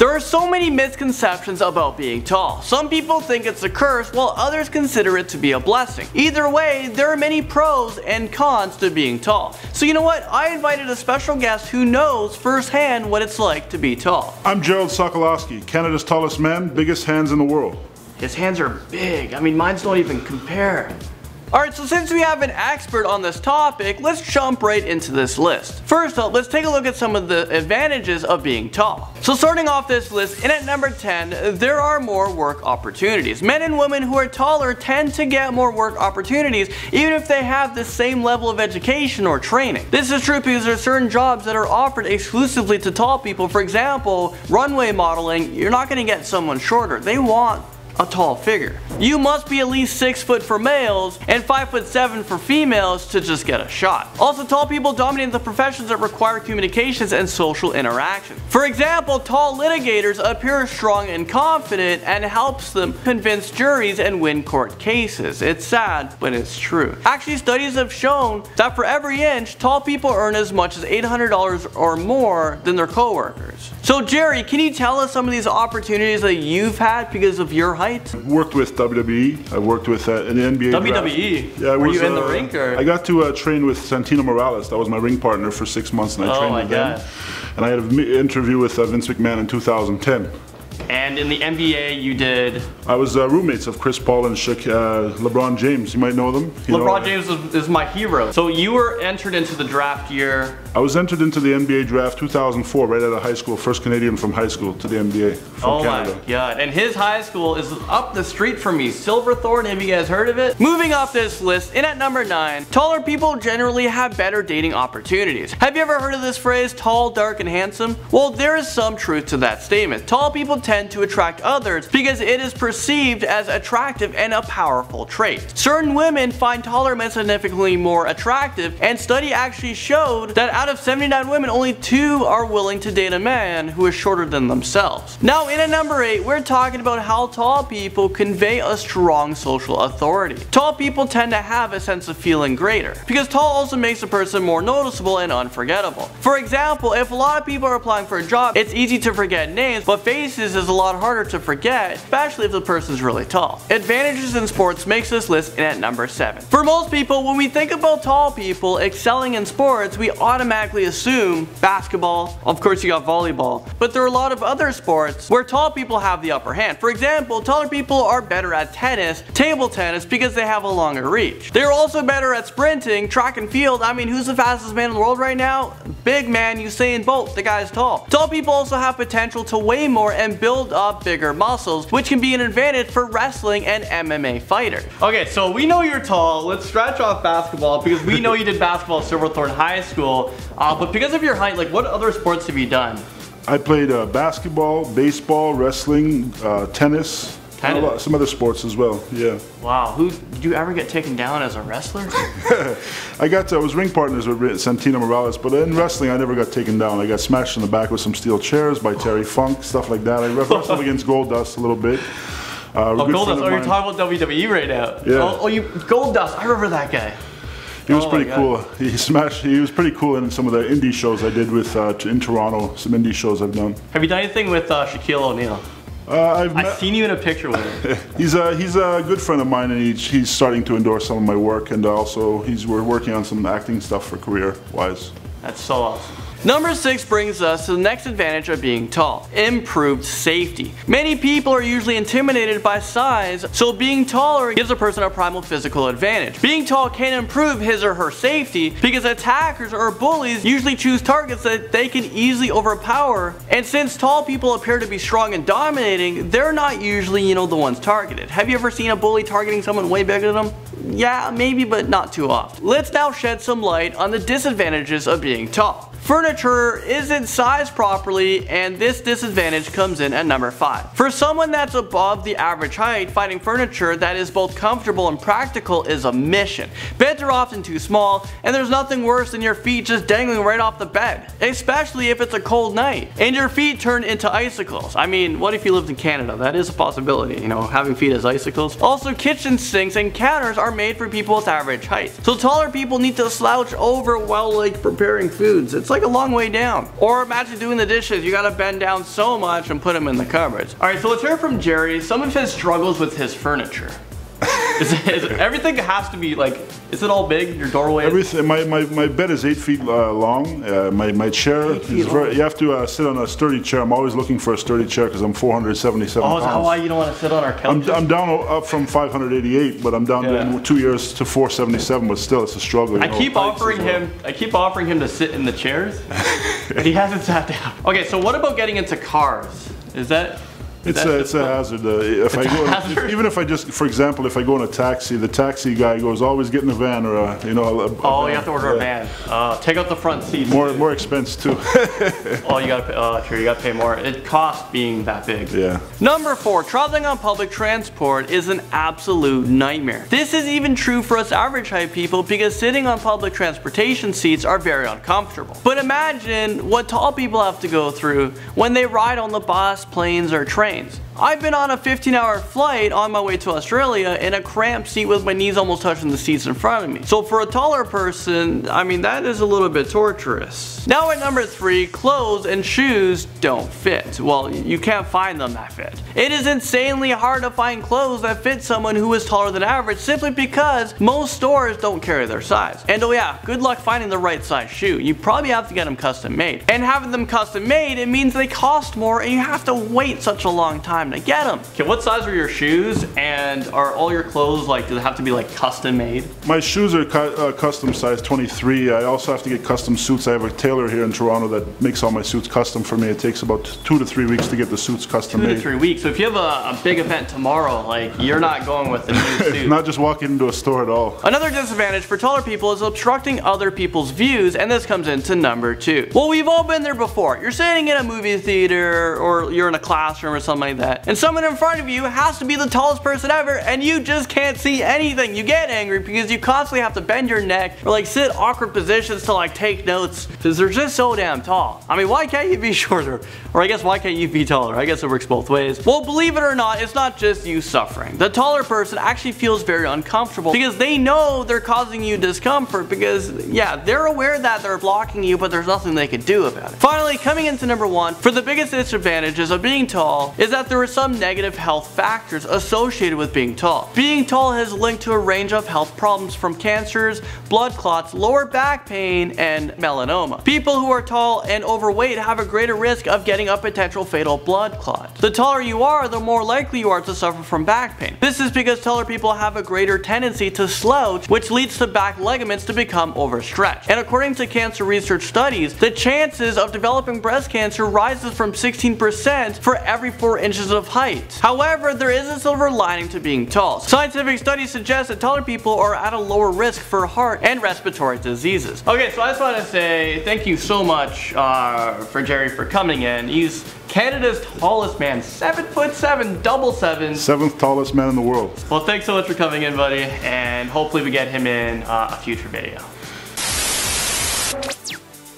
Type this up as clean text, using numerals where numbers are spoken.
There are so many misconceptions about being tall. Some people think it's a curse while others consider it to be a blessing. Either way, there are many pros and cons to being tall. So you know what? I invited a special guest who knows firsthand what it's like to be tall. I'm Gerald Sokolowski, Canada's tallest man, biggest hands in the world. His hands are big. I mean, mine don't even compare. Alright, so since we have an expert on this topic, let's jump right into this list. First up, let's take a look at some of the advantages of being tall. So starting off this list, in at number 10, there are more work opportunities. Men and women who are taller tend to get more work opportunities even if they have the same level of education or training. This is true because there are certain jobs that are offered exclusively to tall people. For example, runway modeling, you're not going to get someone shorter. They want a tall figure. You must be at least 6 foot for males and 5'7" for females to just get a shot. Also, tall people dominate the professions that require communications and social interaction. For example, tall litigators appear strong and confident and helps them convince juries and win court cases. It's sad, but it's true. Actually, studies have shown that for every inch, tall people earn as much as $800 or more than their coworkers. So Jerry, can you tell us some of these opportunities that you've had because of your height? I've worked with WWE. I've worked with in the NBA WWE? Draft. Yeah, were you in the rink or? I got to train with Santino Morales. That was my ring partner for 6 months, and I trained with him. And I had an interview with Vince McMahon in 2010. And in the NBA you did? I was roommates of Chris Paul and LeBron James. You might know them. LeBron James is my hero. So you were entered into the draft year? I was entered into the NBA draft 2004, right out of high school. First Canadian from high school to the NBA from Canada. My god. And his high school is up the street from me. Silverthorne, have you guys heard of it? Moving off this list, in at number 9, taller people generally have better dating opportunities. Have you ever heard of this phrase, tall, dark, and handsome? Well, there is some truth to that statement. Tall people tend to attract others because it is perceived as attractive and a powerful trait. Certain women find taller men significantly more attractive, and study actually showed that out of 79 women, only 2 are willing to date a man who is shorter than themselves. Now in at number 8, we're talking about how tall people convey a strong social authority. Tall people tend to have a sense of feeling greater, because tall also makes a person more noticeable and unforgettable. For example, if a lot of people are applying for a job, it's easy to forget names, but faces is a lot harder to forget, especially if the person's really tall. Advantages in sports makes this list in at number 7. For most people, when we think about tall people excelling in sports, we automatically assume basketball, of course you got volleyball, but there are a lot of other sports where tall people have the upper hand. For example, taller people are better at tennis, table tennis, because they have a longer reach. They're also better at sprinting, track and field. I mean, who's the fastest man in the world right now? Big man, Usain Bolt, the guy's tall. Tall people also have potential to weigh more and build up bigger muscles, which can be an advantage for wrestling and MMA fighters. Okay, so we know you're tall. Let's scratch off basketball because we know you did basketball at Silverthorne High School. But because of your height, like what other sports have you done? I played basketball, baseball, wrestling, tennis. Some other sports as well, yeah. Wow, did you ever get taken down as a wrestler? I was ring partners with Santino Morales, but in wrestling I never got taken down. I got smashed in the back with some steel chairs by Terry Funk, stuff like that. I wrestled against Goldust a little bit. Goldust, you're talking about WWE right now. Yeah. Goldust, I remember that guy. He was pretty cool. He was pretty cool in some of the indie shows I did with in Toronto, some indie shows I've done. Have you done anything with Shaquille O'Neal? I've seen you in a picture with him. He's a good friend of mine, and he's starting to endorse some of my work, and also we're working on some acting stuff for career-wise. That's so awesome. Number 6 brings us to the next advantage of being tall, improved safety. Many people are usually intimidated by size, so being taller gives a person a primal physical advantage. Being tall can improve his or her safety because attackers or bullies usually choose targets that they can easily overpower, and since tall people appear to be strong and dominating, they're not usually, the ones targeted. Have you ever seen a bully targeting someone way bigger than them? Yeah, maybe, but not too often. Let's now shed some light on the disadvantages of being tall. Furniture isn't sized properly, and this disadvantage comes in at number 5. For someone that's above the average height, finding furniture that is both comfortable and practical is a mission. Beds are often too small, and there's nothing worse than your feet just dangling right off the bed, especially if it's a cold night, and your feet turn into icicles. I mean, what if you lived in Canada? That is a possibility, having feet as icicles. Also, kitchen sinks and counters are made for people with average height, so taller people need to slouch over while preparing foods. It's like a long way down. Or imagine doing the dishes, you gotta bend down so much and put them in the cupboards. Alright, so let's hear from Jerry some of his struggles with his furniture. Everything has to be like, is it all big, your doorway? Everything, my bed is 8 feet long. My chair is very, you have to sit on a sturdy chair. I'm always looking for a sturdy chair because I'm 477 pounds. Oh, is that why you don't want to sit on our couch? I'm down up from 588, but I'm down in 2 years to 477, but still it's a struggle. I keep offering him to sit in the chairs, but he hasn't sat down. Okay, so what about getting into cars? Is that... It's a hazard. Even if I just, for example, if I go in a taxi, the taxi guy goes, always get in a van or a, you know. You have to order a van. Take out the front seats. More expense too. Oh, you gotta pay, true, you gotta pay more. It costs being that big. Yeah. Number 4, traveling on public transport is an absolute nightmare. This is even true for us average height people because sitting on public transportation seats are very uncomfortable. But imagine what tall people have to go through when they ride on the bus, planes, or trains. I've been on a 15-hour flight on my way to Australia in a cramped seat with my knees almost touching the seats in front of me. So for a taller person, I mean, that is a little bit torturous. Now at number 3, clothes and shoes don't fit. Well, you can't find them that fit. It is insanely hard to find clothes that fit someone who is taller than average simply because most stores don't carry their size. And oh yeah, good luck finding the right size shoe. You probably have to get them custom made. And having them custom made, it means they cost more and you have to wait such a long time to get them. Okay, what size are your shoes, and are all your clothes like, do they have to be like custom made? My shoes are custom size 23. I also have to get custom suits. I have a tailor here in Toronto that makes all my suits custom for me. It takes about 2 to 3 weeks to get the suits custom made. 2 to 3 weeks. So if you have a big event tomorrow, like, you're not going with the new suit. Not just walking into a store at all. Another disadvantage for taller people is obstructing other people's views, and this comes into number 2. Well, we've all been there before. You're sitting in a movie theater or you're in a classroom or something like that, and someone in front of you has to be the tallest person ever and you just can't see anything. You get angry because you constantly have to bend your neck or like sit awkward positions to like take notes because they're just so damn tall. I mean, why can't you be shorter? Or I guess why can't you be taller? I guess it works both ways. Well, believe it or not, it's not just you suffering. The taller person actually feels very uncomfortable because they know they're causing you discomfort because, yeah, they're aware that they're blocking you, but there's nothing they can do about it. Finally, coming into number 1, for the biggest disadvantages of being tall is that there are some negative health factors associated with being tall. Being tall is linked to a range of health problems from cancers, blood clots, lower back pain, and melanoma. People who are tall and overweight have a greater risk of getting a potential fatal blood clot. The taller you are, the more likely you are to suffer from back pain. This is because taller people have a greater tendency to slouch, which leads to back ligaments to become overstretched. And according to cancer research studies, the chances of developing breast cancer rises from 16% for every 4 inches of height. However, there is a silver lining to being tall. Scientific studies suggest that taller people are at a lower risk for heart and respiratory diseases. Okay, so I just want to say thank you so much for Jerry for coming in. He's Canada's tallest man, 7'7", double 7. 7th tallest man in the world. Well, thanks so much for coming in, buddy, and hopefully we get him in a future video.